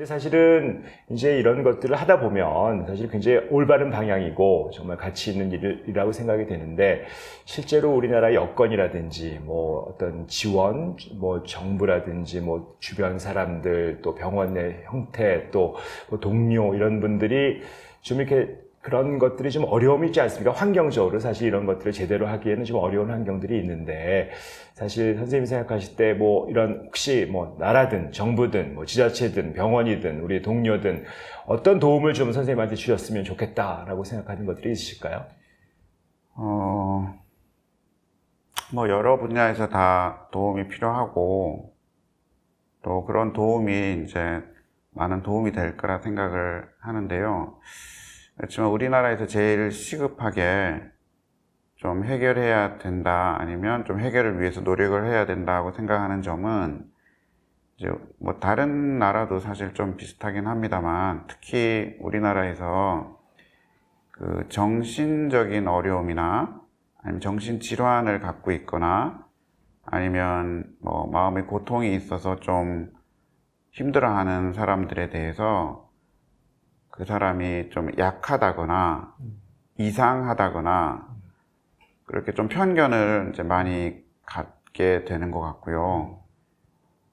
사실은 이제 이런 것들을 하다 보면 사실 굉장히 올바른 방향이고 정말 가치 있는 일이라고 생각이 되는데, 실제로 우리나라 여건이라든지 뭐 어떤 지원, 뭐 정부라든지 뭐 주변 사람들, 또 병원의 형태, 또 뭐 동료 이런 분들이 좀 이렇게 그런 것들이 좀 어려움이 있지 않습니까? 환경적으로 사실 이런 것들을 제대로 하기에는 좀 어려운 환경들이 있는데, 사실 선생님이 생각하실 때 뭐 이런 혹시 뭐 나라든 정부든 뭐 지자체든 병원이든 우리 동료든 어떤 도움을 좀 선생님한테 주셨으면 좋겠다라고 생각하는 것들이 있으실까요? 뭐 여러 분야에서 다 도움이 필요하고, 또 그런 도움이 이제 많은 도움이 될 거라 생각을 하는데요. 그렇지만 우리나라에서 제일 시급하게 좀 해결해야 된다, 아니면 좀 해결을 위해서 노력을 해야 된다고 생각하는 점은, 이제 뭐 다른 나라도 사실 좀 비슷하긴 합니다만, 특히 우리나라에서 그 정신적인 어려움이나 아니면 정신질환을 갖고 있거나 아니면 뭐 마음의 고통이 있어서 좀 힘들어하는 사람들에 대해서 그 사람이 좀 약하다거나 이상하다거나 그렇게 좀 편견을 이제 많이 갖게 되는 것 같고요.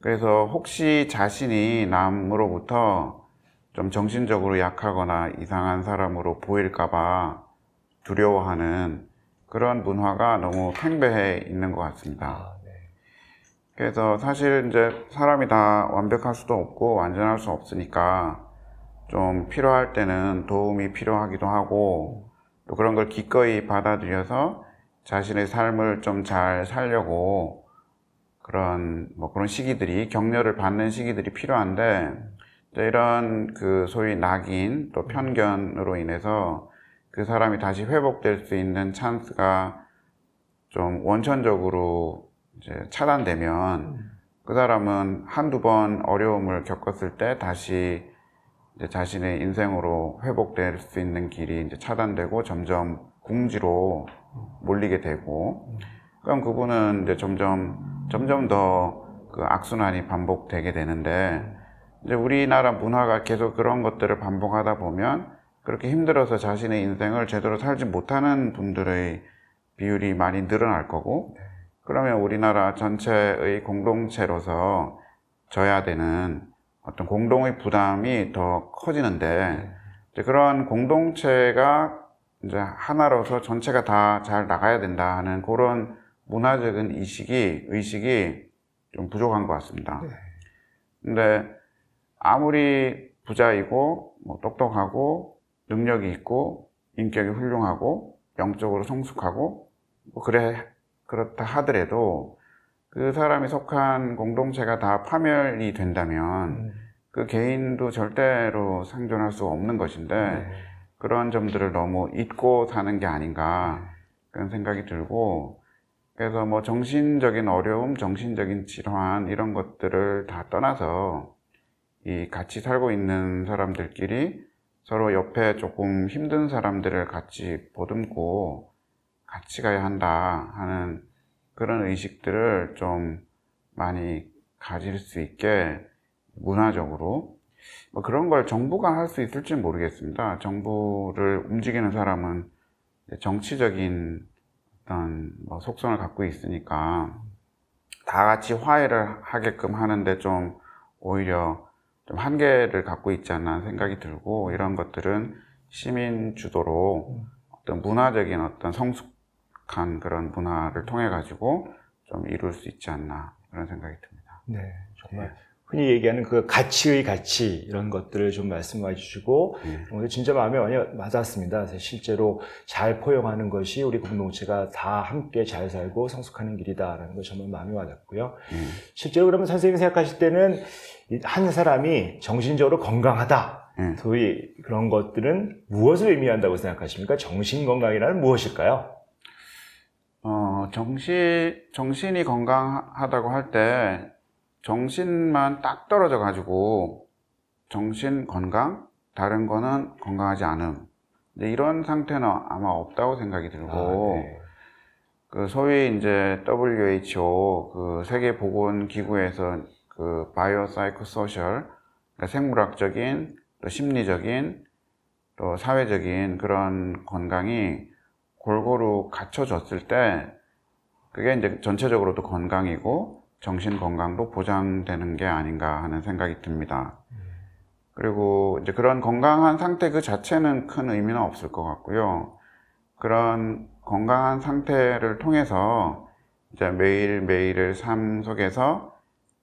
그래서 혹시 자신이 남으로부터 좀 정신적으로 약하거나 이상한 사람으로 보일까봐 두려워하는 그런 문화가 너무 팽배해 있는 것 같습니다. 그래서 사실 이제 사람이 다 완벽할 수도 없고 완전할 수 없으니까 좀 필요할 때는 도움이 필요하기도 하고, 또 그런 걸 기꺼이 받아들여서 자신의 삶을 좀 잘 살려고 그런 시기들이, 격려를 받는 시기들이 필요한데, 이런 그 소위 낙인 또 편견으로 인해서 그 사람이 다시 회복될 수 있는 찬스가 좀 원천적으로 이제 차단되면 그 사람은 한두 번 어려움을 겪었을 때 다시 이제 자신의 인생으로 회복될 수 있는 길이 이제 차단되고 점점 궁지로 몰리게 되고, 그럼 그분은 이제 점점 더 그 악순환이 반복되게 되는데, 이제 우리나라 문화가 계속 그런 것들을 반복하다 보면 그렇게 힘들어서 자신의 인생을 제대로 살지 못하는 분들의 비율이 많이 늘어날 거고, 그러면 우리나라 전체의 공동체로서 져야 되는 어떤 공동의 부담이 더 커지는데, 이제 그런 공동체가 이제 하나로서 전체가 다 잘 나가야 된다 하는 그런 문화적인 의식이 좀 부족한 것 같습니다. 근데 아무리 부자이고 뭐 똑똑하고 능력이 있고 인격이 훌륭하고 영적으로 성숙하고 뭐 그렇다 하더라도 그 사람이 속한 공동체가 다 파멸이 된다면 그 개인도 절대로 생존할 수 없는 것인데, 그런 점들을 너무 잊고 사는 게 아닌가 그런 생각이 들고, 그래서 뭐 정신적인 어려움, 정신적인 질환 이런 것들을 다 떠나서 이 같이 살고 있는 사람들끼리 서로 옆에 조금 힘든 사람들을 같이 보듬고 같이 가야 한다 하는 그런 의식들을 좀 많이 가질 수 있게 문화적으로, 뭐 그런 걸 정부가 할 수 있을지 모르겠습니다. 정부를 움직이는 사람은 정치적인 어떤 속성을 갖고 있으니까 다 같이 화해를 하게끔 하는데 좀 오히려 좀 한계를 갖고 있지 않나 생각이 들고, 이런 것들은 시민 주도로 어떤 문화적인 어떤 성숙한 그런 문화를 통해 가지고 좀 이룰 수 있지 않나 그런 생각이 듭니다. 네, 정말 흔히 얘기하는 그 가치의 가치 이런 것들을 좀 말씀해 주시고, 진짜 마음에 많이 와닿았습니다. 실제로 잘 포용하는 것이 우리 공동체가 다 함께 잘 살고 성숙하는 길이다라는 거 정말 마음에 와닿고요. 실제로 그러면 선생님이 생각하실 때는 한 사람이 정신적으로 건강하다, 소위 그런 것들은 무엇을 의미한다고 생각하십니까? 정신 건강이란 무엇일까요? 정신이 건강하다고 할 때 정신만 딱 떨어져 가지고 정신 건강, 다른 거는 건강하지 않음. 근데 이런 상태는 아마 없다고 생각이 들고, 그 소위 이제 WHO 그 세계보건기구에서 그 바이오 사이코 소셜 그러니까 생물학적인, 또 심리적인, 또 사회적인 그런 건강이 골고루 갖춰졌을 때 그게 이제 전체적으로도 건강이고 정신 건강도 보장되는 게 아닌가 하는 생각이 듭니다. 그리고 이제 그런 건강한 상태 그 자체는 큰 의미는 없을 것 같고요. 그런 건강한 상태를 통해서 이제 매일매일의 삶 속에서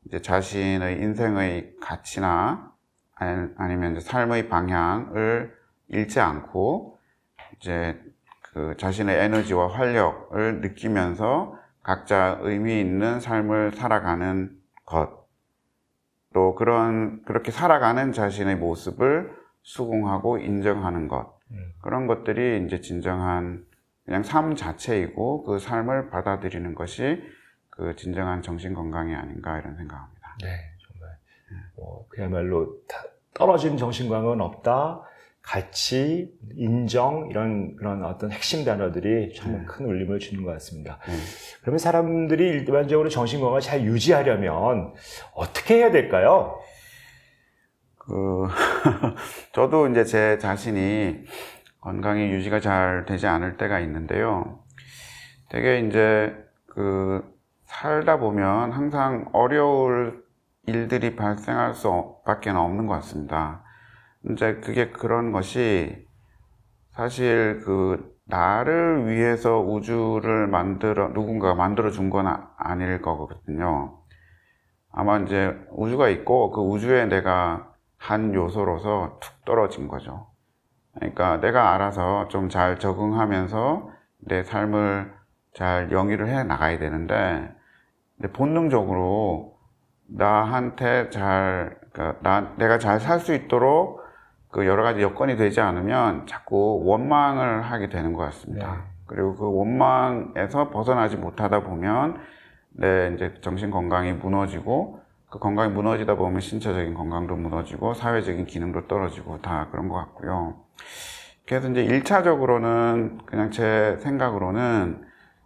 이제 자신의 인생의 가치나 아니면 이제 삶의 방향을 잃지 않고 이제 그 자신의 에너지와 활력을 느끼면서 각자 의미 있는 삶을 살아가는 것, 또 그렇게 살아가는 자신의 모습을 수긍하고 인정하는 것, 그런 것들이 이제 진정한 그냥 삶 자체이고 그 삶을 받아들이는 것이 그 진정한 정신 건강이 아닌가 이런 생각합니다. 네, 정말 그야말로 떨어진 정신 건강은 없다. 가치, 인정 이런 그런 어떤 핵심 단어들이 참 큰 울림을 주는 것 같습니다. 그러면 사람들이 일반적으로 정신 건강을 잘 유지하려면 어떻게 해야 될까요? 저도 이제 제 자신이 건강이 유지가 잘 되지 않을 때가 있는데요. 되게 이제 살다 보면 항상 어려울 일들이 발생할 수밖에 없는 것 같습니다. 이제 그게 그런 것이 사실 나를 위해서 우주를 누군가가 만들어 준 건 아닐 거거든요. 아마 이제 우주가 있고 그 우주에 내가 한 요소로서 툭 떨어진 거죠. 그러니까 내가 알아서 좀 잘 적응하면서 내 삶을 잘 영위를 해 나가야 되는데, 본능적으로 나한테 내가 잘 살 수 있도록 여러 가지 여건이 되지 않으면 자꾸 원망을 하게 되는 것 같습니다. 네. 그리고 그 원망에서 벗어나지 못하다 보면 내 이제 정신 건강이 무너지고, 그 건강이 무너지다 보면 신체적인 건강도 무너지고 사회적인 기능도 떨어지고 다 그런 것 같고요. 그래서 이제 1차적으로는 그냥 제 생각으로는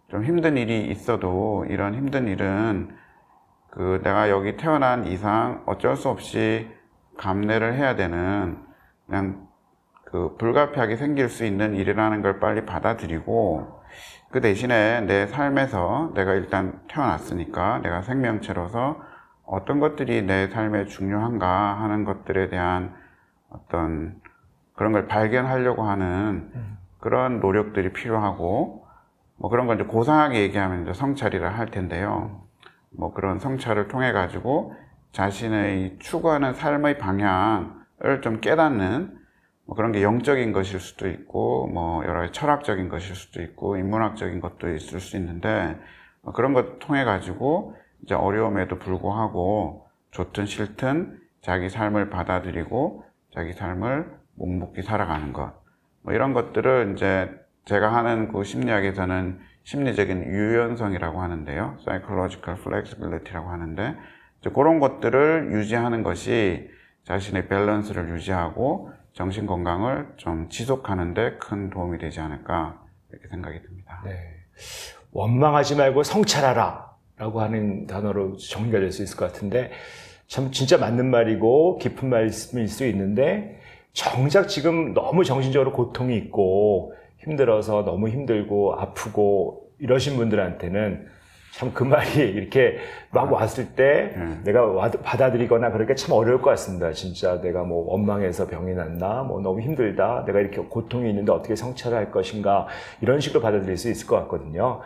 좀 힘든 일이 있어도 이런 힘든 일은 내가 여기 태어난 이상 어쩔 수 없이 감내를 해야 되는 그냥 불가피하게 생길 수 있는 일이라는 걸 빨리 받아들이고, 그 대신에 내 삶에서 내가 일단 태어났으니까 내가 생명체로서 어떤 것들이 내 삶에 중요한가 하는 것들에 대한 어떤 그런 걸 발견하려고 하는 그런 노력들이 필요하고, 그런 걸 이제 고상하게 얘기하면 이제 성찰이라 할 텐데요. 그런 성찰을 통해 가지고 자신의 추구하는 삶의 방향을 좀 깨닫는 그런 게 영적인 것일 수도 있고, 여러 가지 철학적인 것일 수도 있고, 인문학적인 것도 있을 수 있는데, 그런 것 통해 가지고 이제 어려움에도 불구하고 좋든 싫든 자기 삶을 받아들이고 자기 삶을 묵묵히 살아가는 것, 이런 것들을 이제 제가 하는 심리학에서는 심리적인 유연성이라고 하는데요. psychological flexibility라고 하는데, 이제 그런 것들을 유지하는 것이 자신의 밸런스를 유지하고 정신 건강을 좀 지속하는 데 큰 도움이 되지 않을까 이렇게 생각이 듭니다. 네. 원망하지 말고 성찰하라 라고 하는 단어로 정리가 될 수 있을 것 같은데, 참 진짜 맞는 말이고 깊은 말씀일 수 있는데, 정작 지금 너무 정신적으로 고통이 있고 힘들어서 너무 힘들고 아프고 이러신 분들한테는 참 그 말이 이렇게 막 왔을 때 내가 받아들이거나 그렇게 참 어려울 것 같습니다. 진짜 내가 원망해서 병이 났나, 너무 힘들다, 내가 이렇게 고통이 있는데 어떻게 성찰을 할 것인가, 이런 식으로 받아들일 수 있을 것 같거든요.